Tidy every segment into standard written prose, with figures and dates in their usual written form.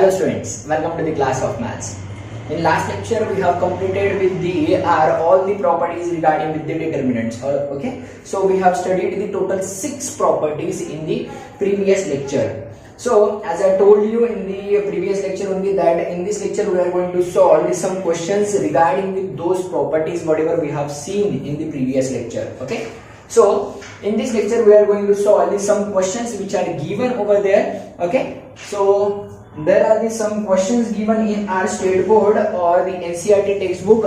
Hello students, welcome to the class of maths. In last lecture we have completed with the all the properties regarding with the determinants. Okay, so we have studied the total 6 properties in the previous lecture. So as I told you in the previous lecture only that in this lecture we are going to solve some questions regarding with those properties whatever we have seen in the previous lecture. Okay, so in this lecture we are going to solve some questions which are given over there. Okay, so there are some questions given in our state board or the NCERT textbook.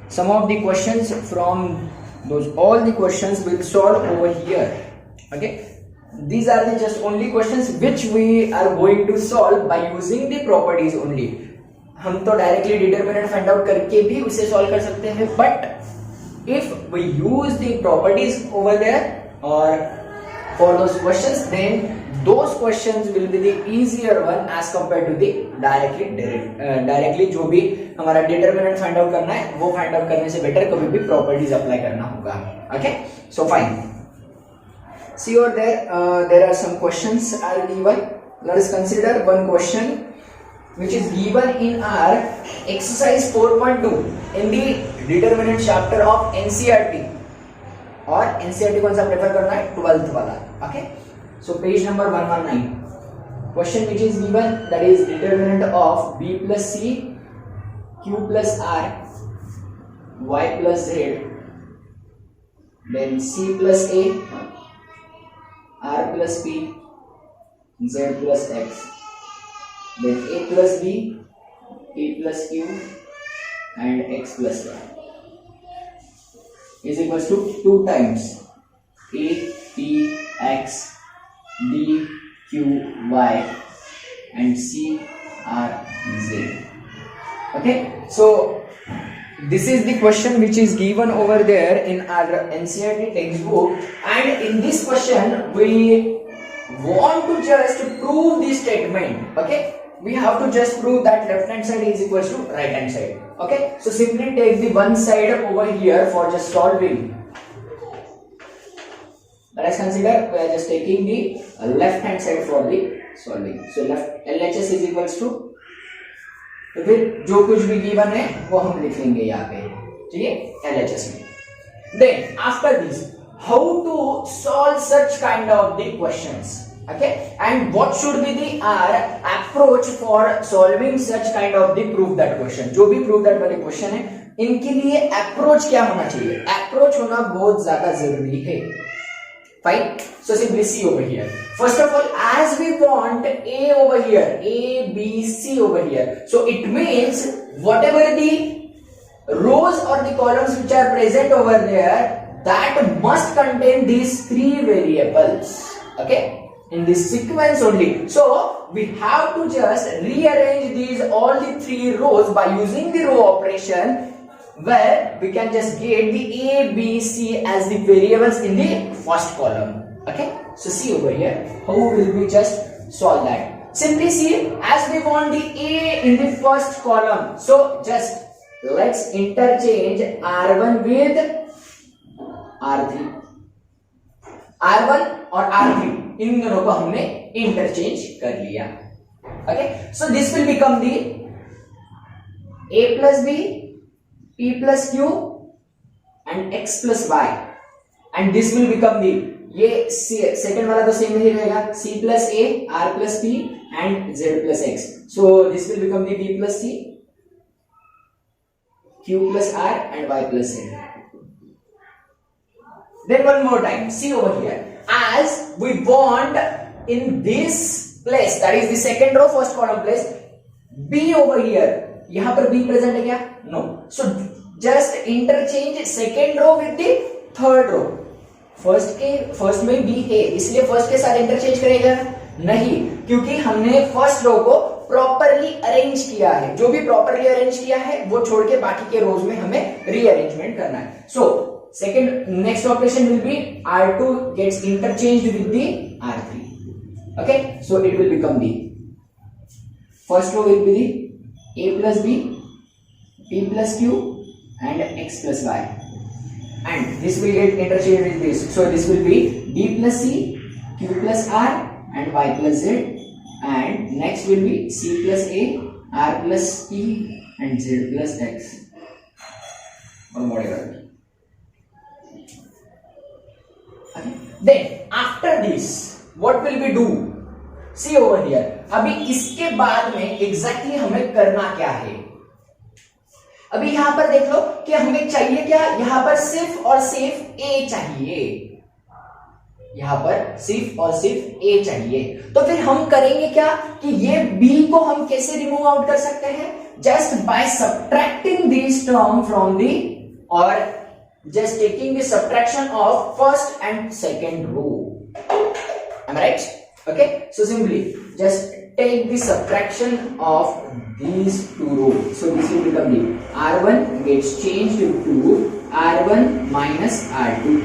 Some of the questions from those, all the questions will solve over here. Okay, these are the just only questions which we are going to solve by using the properties only. हम तो directly determinant find out करके भी उसे solve कर सकते हैं, but if we use the properties over there or for those questions, then those questions will be the easier one as compared to the directly जो भी हमारा determinant find out करना है वो find out करने से better कभी भी properties apply करना होगा. Okay, so fine. See over there are some questions are given. Let us consider one question which is given in our exercise 4.2 in the determinant chapter of NCERT. और NCERT कौन सा prefer करना है? 12th वाला. Okay, so page number 119. Question which is given, that is determinant of b plus c, q plus r, y plus z, then c plus a, r plus p, z plus x, then a plus b, p plus q, and x plus y is equals to 2 times a, p, x, d, q, y, and c, r, z. Okay, so this is the question which is given over there in our NCERT textbook, and in this question we want to just prove this statement. Okay, we have to just prove that left hand side is equals to right hand side. Okay, so simply take the one side over here for just solving. Let us consider we are just taking the left hand side for the solving. So left LHS is equals to, तो फिर जो कुछ भी given है वो हम लिख लेंगे यहाँ पे, ठीक है, LHS में. Then after this, how to solve such kind of the questions? Okay, and what should be the our approach for solving such kind of the proof that question? जो भी proof that वाले question है, इनके लिए approach क्या होना चाहिए? Approach होना बहुत ज्यादा जरूरी है. Fine. So simply see over here. First of all, as we want A over here, A, B, C over here. So it means whatever the rows or the columns which are present over there, that must contain these 3 variables. Okay, in this sequence only. So we have to just rearrange these all the 3 rows by using the row operation, where we can just get the A, B, C as the variables in the first column. Okay, so see over here how will we just solve that. Simply see, as we want the A in the first column, so just let's interchange R1 with R3. R1 और R3 इन दोनों को हमने interchange कर लिया. Okay, so this will become the A plus B, P plus Q, and X plus Y, and this will become the, ये second वाला तो same ही रहेगा, C plus A, R plus P, and Z plus X. So this will become the B plus C, Q plus R, and Y plus Z. Then one more time, see over here, as we want in this place, that is the second row first column place, B over here, यहाँ पर B present है क्या? No. So just interchange second row with the third row. First में B है, इसलिए first के साथ interchange करेगा नहीं, क्योंकि हमने फर्स्ट रो को प्रॉपरली अरेंज किया है. जो भी प्रॉपरली अरेंज किया है वो छोड़ के बाकी के रोज में हमें रीअरेंजमेंट करना है. सो second next operation will be R2 gets interchanged with the R3. Okay, so it will become the first row will be the A plus B, P plus Q, and X plus Y, and this will get interchanged with this. So this will be D plus C, Q plus R, and Y plus Z, and next will be c plus a, r plus p and z plus x or whatever. Okay. Then after this what will we do? See over here. अभी इसके बाद में exactly हमें करना क्या है? अभी यहां पर देख लो कि हमें चाहिए क्या, यहां पर सिर्फ और सिर्फ a चाहिए, यहां पर सिर्फ और सिर्फ a चाहिए। तो फिर हम करेंगे क्या कि ये b को हम कैसे रिमूव आउट कर सकते हैं? Just by subtracting this term from the और just taking the subtraction of first and second row. Am I right? Okay, so simply just take the subtraction of these two rows. So this will become the r1 gets changed to r1 minus r2.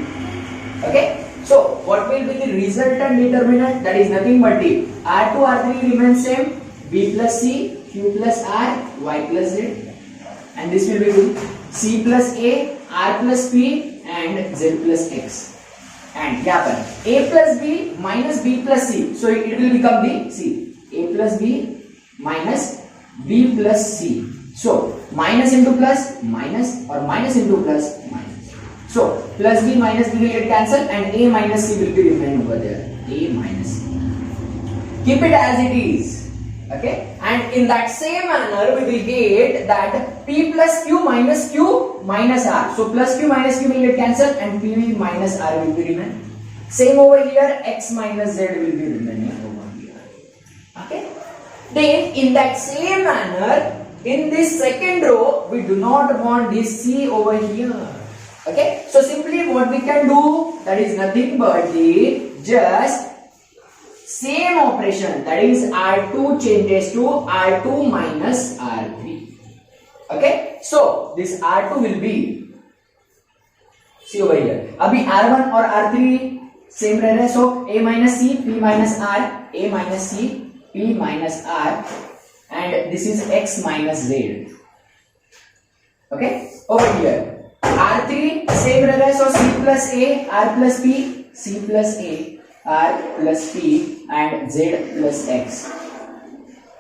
Okay, so what will be the resultant determinant? That is nothing but the r2 r3 remains same, b plus c, q plus r, y plus z, and this will be c plus a, r plus p and z plus x. And यहाँ पर a plus b minus b plus c, so it will become the c, a plus b minus b plus c. So minus into plus minus or minus into plus minus. So plus b minus b will get cancelled and a minus c will be remain over there. A minus c. Keep it as it is. Okay, and in that same manner we will get that p plus q minus r. So plus q minus q will get cancelled and p minus r will be remain. Same over here, x minus z will be remaining over here. Okay, then in that same manner in this second row we do not want this c over here. Okay, so simply what we can do, that is nothing but the just same operation, that is r2 changes to r2 minus r3. Okay, so this r2 will be, see over here, abhi r1 और r3 same रह रहे, so a minus c, p minus r, a minus c, p minus r, and this is x minus z. Okay, over here r3 same रह रहे, so c plus a, r plus p, c plus a, r plus p and z plus x.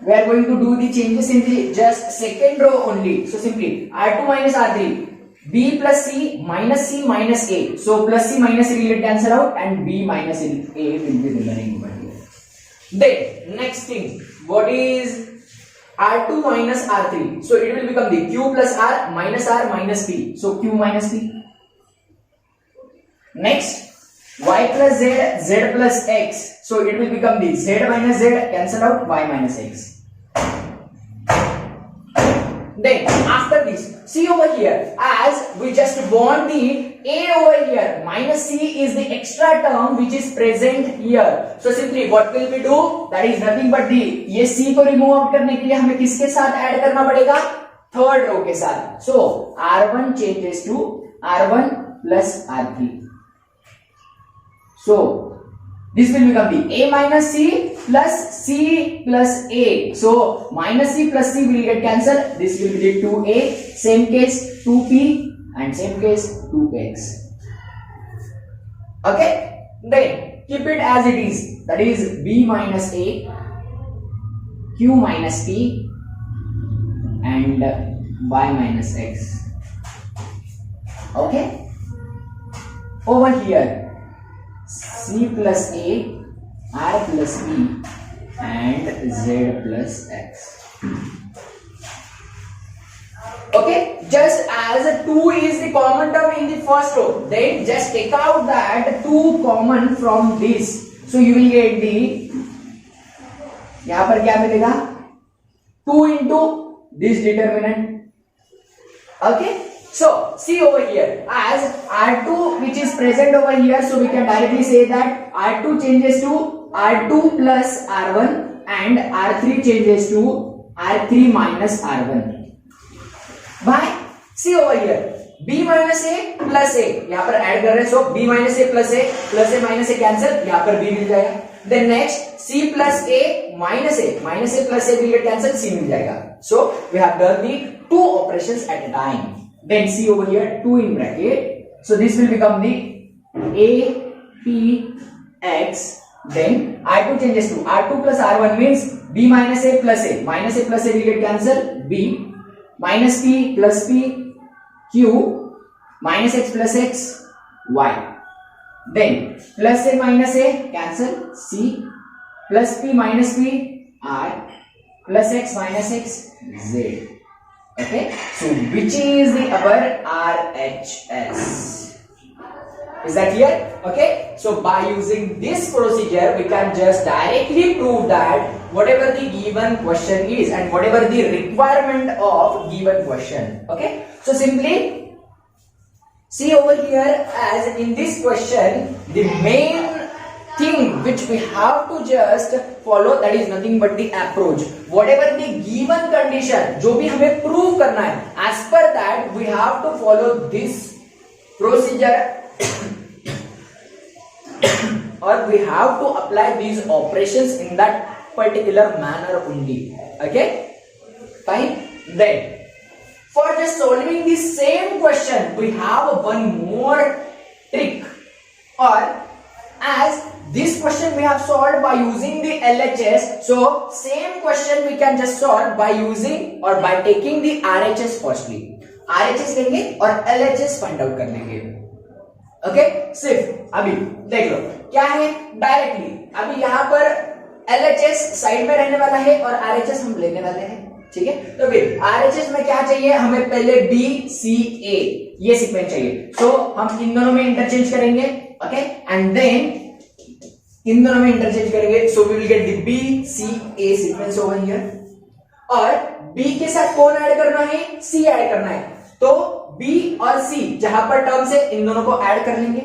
We are going to do the changes in the just second row only. So simply r2 minus r3, b plus c minus a. So plus c minus c will get cancelled out and b minus a will be remaining over here. Then next thing, what is r2 minus r3? So it will become the q plus r minus p. So q minus p. Next y plus z, z plus x. So it will become the z minus z, cancel out y minus x. Then after this, see over here, as we just want the a over here, minus c is the extra term which is present here. So simply what will we do? That is nothing but the ये c को remove out करने के लिए हमें किसके साथ add करना पड़ेगा? थर्ड रो के साथ. So r1 changes to r1 plus r3. So this will become the a minus c plus a. So minus c plus c will get cancelled. This will be the 2a. Same case 2p and same case 2x. Okay. Then keep it as it is. That is b minus a, q minus p and y minus x. Okay. Over here, c plus a, r plus b and z plus x. Okay, just as 2 is the common term in the first row, then just take out that 2 common from this. So you will get the, यहाँ पर क्या मिलेगा? 2 into this determinant. Okay. So see over here, as r2 which is present over here, so we can directly say that r2 changes to r2 plus r1 and r3 changes to r3 minus r1. By see over here, b minus a plus a, यहाँ पर add कर रहे हैं, so b minus a minus a cancel, यहाँ पर b मिल जाएगा. Then next c plus a minus a plus a will get cancelled, c मिल जाएगा. So we have done the 2 operations at a time. Then see over here 2 in bracket. So this will become the a p x then R2 changes to R2 plus R1 means B minus A plus A. Minus A plus A will get cancel. B minus P plus P Q minus X plus X Y. Then plus A minus A cancel. C plus P minus P R plus X minus X Z. Okay. So which is the upper RHS? Is that clear? Okay. So by using this procedure, we can just directly prove that whatever the given question is and whatever the requirement of given question. Okay. So simply see over here, as in this question, the main thing which we have to just follow, that is nothing but the approach. Whatever the given condition, जो भी हमें prove करना है, as per that we have to follow this procedure or we have to apply these operations in that particular manner only. Okay, fine. Then for just solving the same question, we have one more trick. Or as this question we have solved by using the LHS, so same question we can just solve by using or by taking the RHS firstly. RHS लेंगे और LHS find out कर लेंगे. Okay, सिर्फ अभी देख लो क्या है, directly अभी यहाँ पर LHS साइड में रहने वाला है और RHS हम लेने वाले हैं. ठीक है, तो फिर RHS में क्या चाहिए हमें, पहले B C A ये सीक्वेंस चाहिए. सो हम इन दोनों में इंटरचेंज करेंगे. ओके, एंड देन इन दोनों में इंटरचेंज करेंगे. So we will get the B C A sequence over here. और B के साथ कौन ऐड करना है, C ऐड करना है. तो B और C जहां पर टर्म्स है इन दोनों को ऐड कर लेंगे.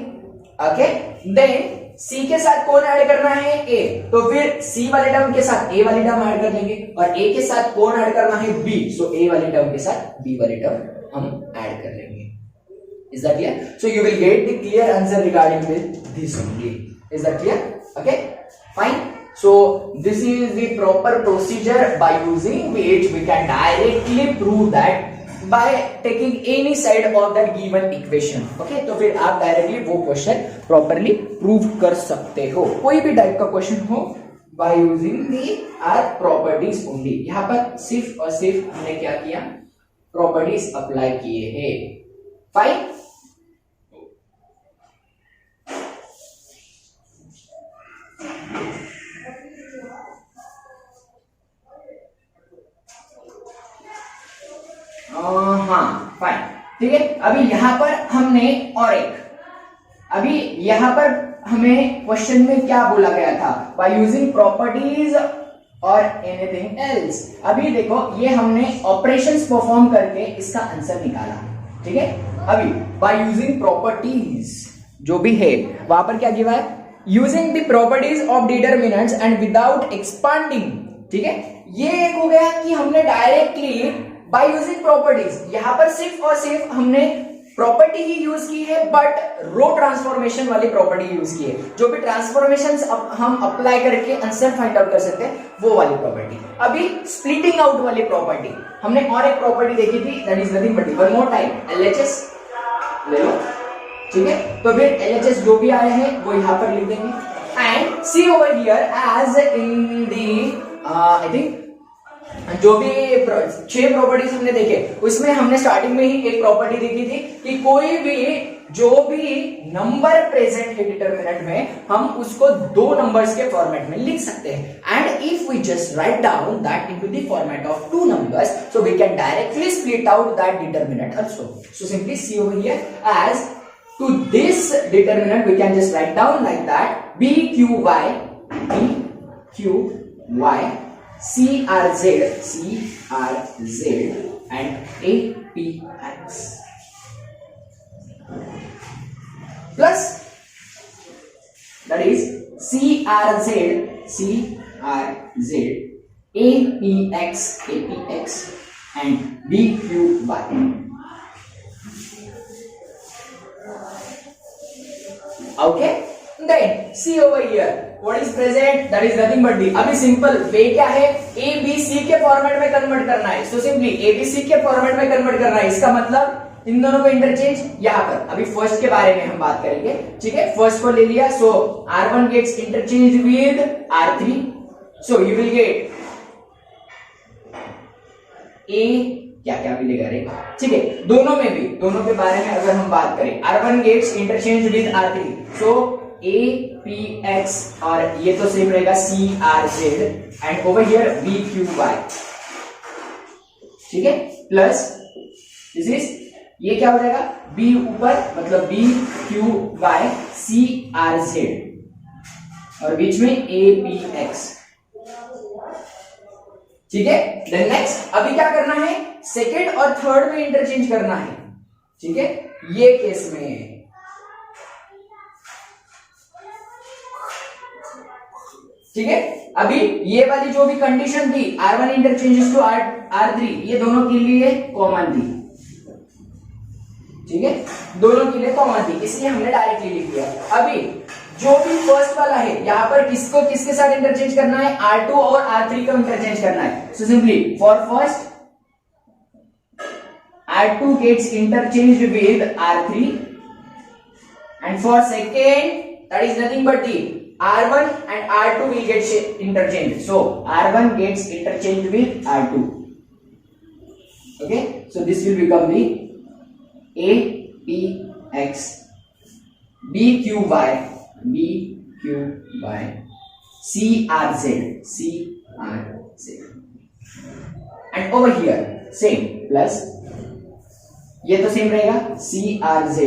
ओके, देन C के साथ कौन ऐड करना है, A. तो फिर C वाले टर्म के साथ A वाली टर्म ऐड कर लेंगे और A के साथ कौन ऐड करना है, B. सो A वाली टर्म के साथ B वाली टर्म हम ऐड कर लेंगे. Is that clear? So you will get the clear answer regarding with this only. Is that clear? Okay, fine. So this is the proper procedure by using which we can directly prove that by taking any side of that given equation. Okay, तो फिर आप directly वो question properly prove कर सकते हो, कोई भी type का क्वेश्चन हो, by using the our properties only. यहाँ पर सिर्फ और सिर्फ हमने क्या किया, प्रॉपर्टीज अप्लाई किए हैं. फाइन. हाँ, फाइन. ठीक है, अभी यहां पर हमने और एक, अभी यहां पर हमें क्वेश्चन में क्या बोला गया था, बाय यूजिंग प्रॉपर्टीज और एनीथिंग एल्स. अभी देखो ये हमने ऑपरेशंस परफॉर्म करके इसका आंसर निकाला. ठीक है, अभी बाय यूजिंग प्रॉपर्टीज जो भी है वहां पर क्या किया है, using the properties of determinants and without expanding. ठीक है, ये एक हो गया कि हमने डायरेक्टली बाय यूजिंग प्रॉपर्टीज, यहां पर सिर्फ और सिर्फ हमने प्रॉपर्टी ही यूज की है, बट रो ट्रांसफॉर्मेशन वाली प्रॉपर्टी यूज की है. जो भी ट्रांसफॉर्मेशंस हम अप्लाई करके आंसर फाइंड आउट कर सकते हैं वो वाली प्रॉपर्टी. अभी स्प्लिटिंग आउट वाली प्रॉपर्टी हमने और एक प्रॉपर्टी देखी थी, that is nothing but one more time LHS ले लो. ठीक है, तो फिर LHS जो भी आए हैं वो यहां पर लिख देंगे. And see over here as in the I think जो भी 6 प्रॉपर्टीज हमने देखे उसमें हमने स्टार्टिंग में ही एक प्रॉपर्टी देखी थी कि कोई भी जो भी नंबर प्रेजेंट है डिटरमिनेंट में हम उसको 2 नंबर्स के फॉर्मेट में लिख सकते हैं. And if we just write down that into the format of 2 numbers, so we can directly split out that determinant also. So simply see over here as to this determinant we can just write down like that BQY CRZ and APX plus that is CRZ APX and BQY. Okay, then see over here what is present, that is nothing but D. अभी simple way क्या है, ABC के format में convert करना है. So simply ABC के format में convert करना है. इसका मतलब इन दोनों को इंटरचेंज यहां पर अभी फर्स्ट के बारे में हम बात करेंगे, ठीक है। फर्स्ट को ले लिया, so R1 gets interchange with R3, so you will get A, क्या क्या मिलेगा रे, ठीक है। दोनों में भी, दोनों के बारे में अगर हम बात करें, R1 gets interchange with R3, so APX और ये तो सेम रहेगा CRZ and over here BQY, ठीक है, प्लस दिस इज, ये क्या हो जाएगा, B ऊपर मतलब BQY CRZ और बीच में APX, ठीक है। देन नेक्स्ट अभी क्या करना है, सेकेंड और थर्ड में इंटरचेंज करना है, ठीक है, ये केस में ठीक है। अभी ये वाली जो भी कंडीशन थी R1 इंटरचेंजेस टू R3, ये दोनों के लिए कॉमन थी, ठीक है, दोनों के लिए कॉमन थी, इसलिए हमने डायरेक्टली लिख दिया। अभी जो भी फर्स्ट वाला है यहां पर किसको किसके साथ इंटरचेंज करना है, R2 और R3 को इंटरचेंज करना है। So simply for first R2 gets interchange with R3 and for second that is nothing but the R1 and R2 will get interchanged. So R1 gets interchanged with R2. Okay, so this will become the APX BQY CRZ and over here same plus, ये तो same रहेगा CRZ,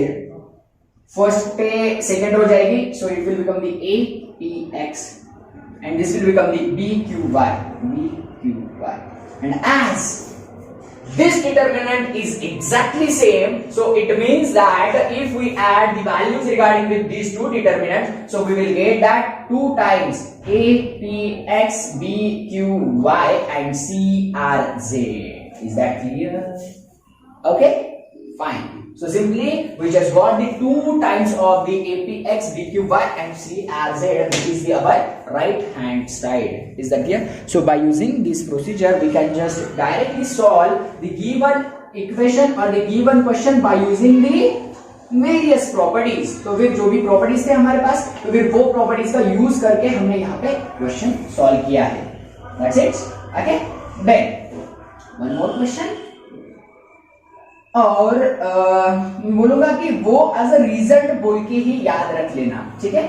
first पे second हो जाएगी, so it will become the APX and this will become the BQY and as this determinant is exactly same, so it means that if we add the values regarding with these two determinants, so we will get that 2 times APX BQY and CRZ. Is that clear? Okay, fine. So simply we just got the 2 times of the APX BQY and CRZ, which is the our right hand side. Is that clear? So by using this procedure we can just directly solve the given equation or the given question by using the various properties. तो फिर जो भी properties थे हमारे पास, तो फिर वो properties का use करके हमने यहाँ पे question solve किया है. That's it. Okay. Then one more question. और बोलूंगा कि वो एज अ रिजल्ट बोल के ही याद रख लेना, ठीक है।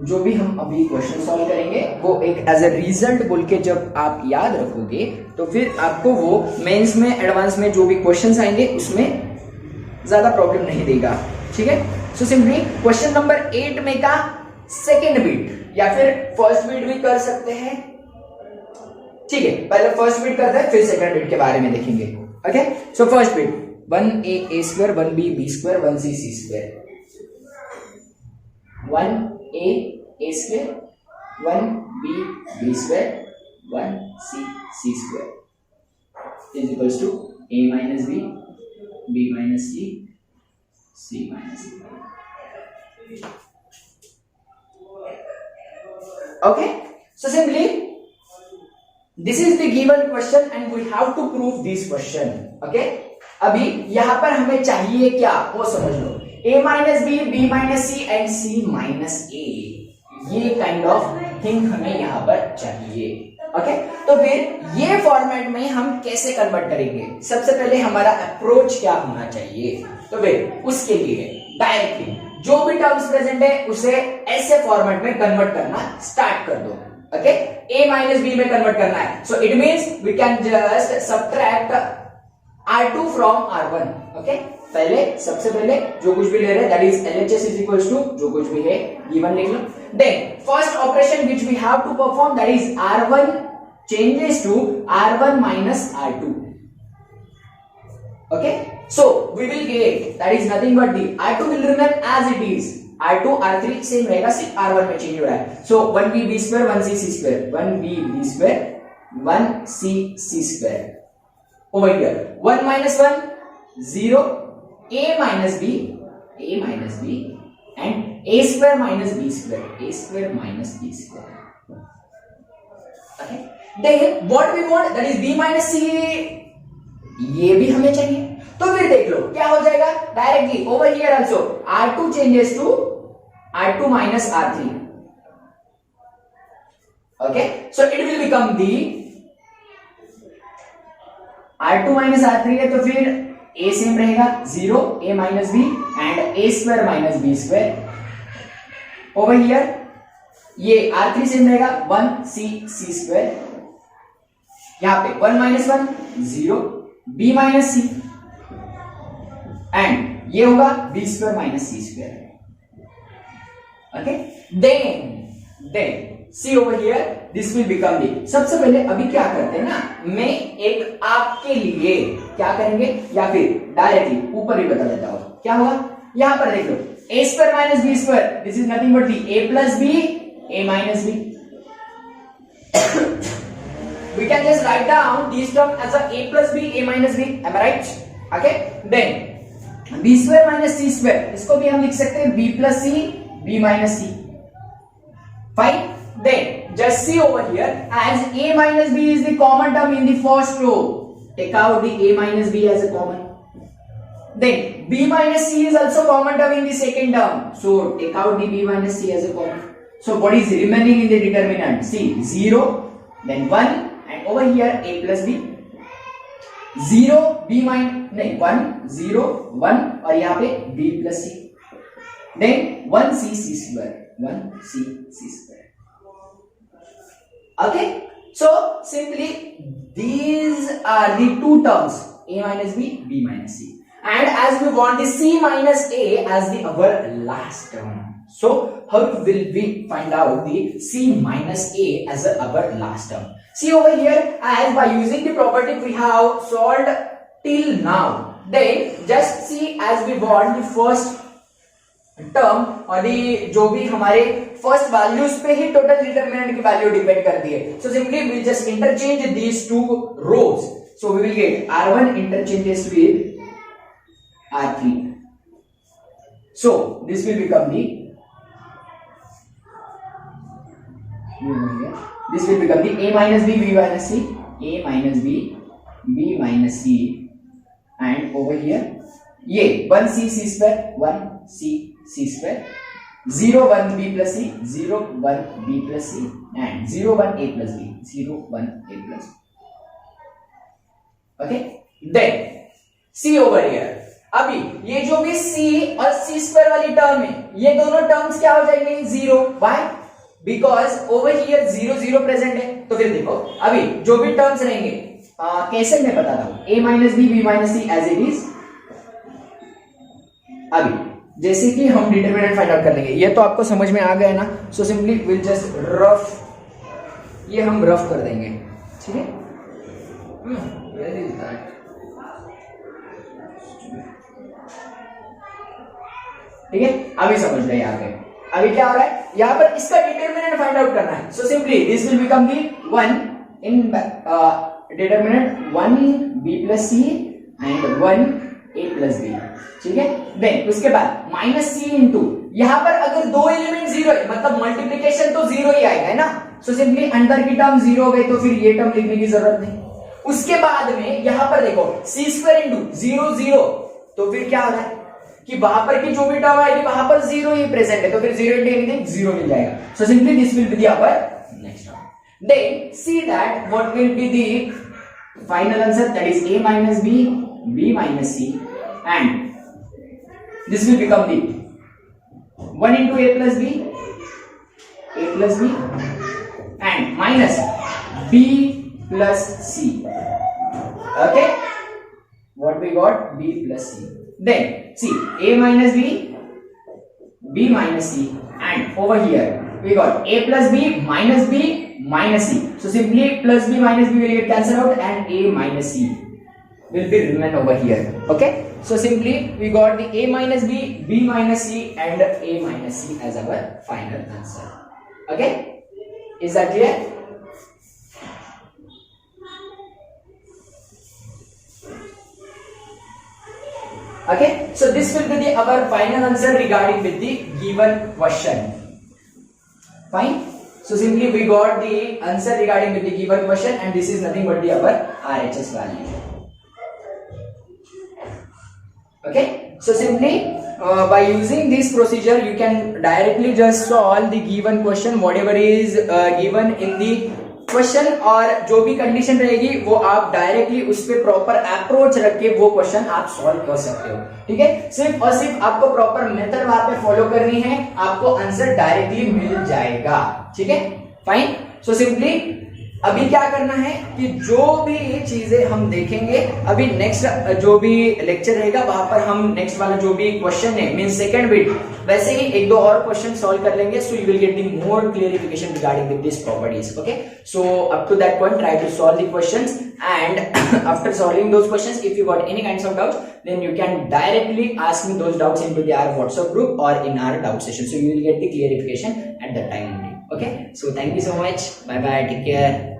जो भी हम अभी क्वेश्चन सॉल्व करेंगे वो एक एज अ रिजल्ट बोल के जब आप याद रखोगे तो फिर आपको वो मेंस में एडवांस में जो भी क्वेश्चंस आएंगे उसमें ज्यादा प्रॉब्लम नहीं देगा, ठीक है। सो सिंपली क्वेश्चन नंबर 8 में का सेकेंड बीट या फिर फर्स्ट बीट भी कर सकते हैं, ठीक है। पहले फर्स्ट बीट करते हैं फिर सेकेंड बीट के बारे में देखेंगे। Okay, so first bit 1a square 1b b square 1c c square 1a square 1b b square 1c c square is equals to a minus b minus c minus d. Okay, so simply this is the given question and we have to prove this question. Okay, अभी यहां पर हमें चाहिए क्या वो समझ लो, a minus b minus c and c minus a, ये kind of thing हमें यहां पर चाहिए। ओके, तो फिर ये फॉर्मेट में हम कैसे कन्वर्ट करेंगे, सबसे पहले हमारा अप्रोच क्या होना चाहिए, तो फिर उसके लिए डायरेक्टली जो भी टर्म्स प्रेजेंट है उसे ऐसे फॉर्मेट में कन्वर्ट करना स्टार्ट कर दो। ओके, a माइनस b में कन्वर्ट करना है, so it means we can just subtract r2 from r1। ओके, पहले सबसे पहले जो कुछ भी ले रहे हैं that is LHS is equals to जो कुछ भी है गिवन लिख लो। Then first operation which we have to perform that is r1 changes to r1 minus r2। okay, so we will get that is nothing but the r2 will remain as it is, r2 r3 same रहेगा, सिर्फ r1 में change हो रहा है। so 1b b square 1c c square 1b b square 1c c square over here 1 minus 1 0 a minus b and a square minus b square minus b square। okay, then what we want that is b minus c, ये भी हमें चाहिए, तो फिर देख लो क्या हो जाएगा, directly over here also R2 changes to R2 minus R3. Okay, so it will become the R2 minus R3 है तो फिर A सेम रहेगा 0 A minus B and A square minus B square. Over here ये R3 same रहेगा 1 C C square. यहाँ पे 1 minus 1 0 B minus C and ये होगा B square minus C square. Okay, then see over here this will become the, सबसे पहले अभी क्या करते हैं ना, मैं एक आपके लिए क्या करेंगे या फिर डायरेक्टली ऊपर ही बता देता हूं क्या होगा। यहां पर देख लो a square minus b square, this is nothing but the a plus b a minus b. We can just write down these terms as a plus b a minus b, am I right? Okay, then b square minus c square, इसको भी हम लिख सकते हैं b plus c b minus c. Fine. Then just see over here, as a minus b is the common term in the first row, take out the a minus b as a common. Then b minus c is also common term in the second term, so take out the b minus c as a common. So what is remaining in the determinant? See 0, then 1, and over here a plus b, 0 b minus नहीं 1 0 1 और यहाँ पे b plus c. Then 1 c c square, 1 c c square. Okay, so simply these are the two terms a minus b, b minus c, and as we want the c minus a as the our last term, so how will we find out the c minus a as our last term? See over here, as by using the property we have solved till now, then just see as we want the first term और जो भी हमारे first values पे ही total determinant की value depend करती है. So simply we just interchange these two rows, so we will get R1 interchanges with R3, so this will become the a minus b b minus c, a minus b b minus c, and over here ये 1 c c square 1 c c square, 0 1 b plus c, 0 1 b plus c, and 0 1 a plus b, 0 1 a plus b. Okay, then see over here, अभी ये जो भी c और c square वाली term है, ये दोनों टर्म्स क्या हो जाएंगे 0. Why? Because over here 0 0 present है. तो फिर देखो अभी जो भी टर्म्स रहेंगे कैसे मैं बताता हूं, a minus b b minus c as it is. अभी जैसे कि हम डिटरमिनेंट फाइंड आउट कर लेंगे, ये तो आपको समझ में आ गया ना. So simply will just rough, ये हम रफ कर देंगे, ठीक है. वेयर इज दैट, ठीक है. अभी समझ गए यहाँ पे. अभी क्या हो रहा है, यहाँ पर इसका डिटरमिनेंट फाइंड आउट करना है. So simply this will become the 1 in determinant 1 b plus c and 1 a plus b, ठीक है. देन उसके बाद माइनस सी इंटू, यहां पर अगर दो एलिमेंट जीरो है मतलब मल्टीप्लीकेशन तो जीरो ही आएगा है ना. सो सिंपली अंदर की टर्म जीरो हो गई तो फिर ये टर्म लिखने की जरूरत नहीं. उसके बाद में यहां पर देखो सी स्क्वायर इंटू 0 0, तो फिर क्या हो रहा है कि वहां पर की जो भी टर्म आएगी वहां पर जीरो ही प्रेजेंट है, तो फिर 0 इंटू एनीथिंग 0 मिल जाएगा. So simply this will be the our next term. Then see that what will be the final answer, that is a minus b b minus c, and this will become the 1 into a plus b and minus b plus c. Okay, what we got, b plus c. Then see a minus b b minus c, and over here we got a plus b minus c. So simply plus b minus b will get cancelled out and a minus c will be remain over here. Okay, so simply we got the a minus b b minus c and a minus c as our final answer. Okay, is that clear? Okay, so this will be the our final answer regarding with the given question. Fine. So simply we got the answer regarding with the given question, and this is nothing but the our RHS value. Okay, so simply by using this procedure you can directly just solve the given question whatever is given in the question, और जो भी condition रहेगी वो आप directly उस पे proper approach रख के वो क्वेश्चन आप सॉल्व कर सकते हो. ठीक है, सिर्फ और सिर्फ आपको प्रॉपर मेथड वहां पे फॉलो करनी है, आपको आंसर डायरेक्टली मिल जाएगा. ठीक है, फाइन. सो सिंपली अभी क्या करना है कि जो भी चीजें हम देखेंगे अभी नेक्स्ट जो भी लेक्चर रहेगा वहां पर हम नेक्स्ट वाला जो भी क्वेश्चन है मीन सेकंड बिट वैसे ही एक दो और क्वेश्चन सॉल्व कर लेंगे. So you will get the more clarification regarding this properties. Okay, so up to that point try to solve the questions and after solving those questions if you got any kinds of doubts then you can directly ask me those doubts into our WhatsApp group or in our doubt session, so you will get the clarification at that time only. Okay, so thank you so much, bye bye, take care.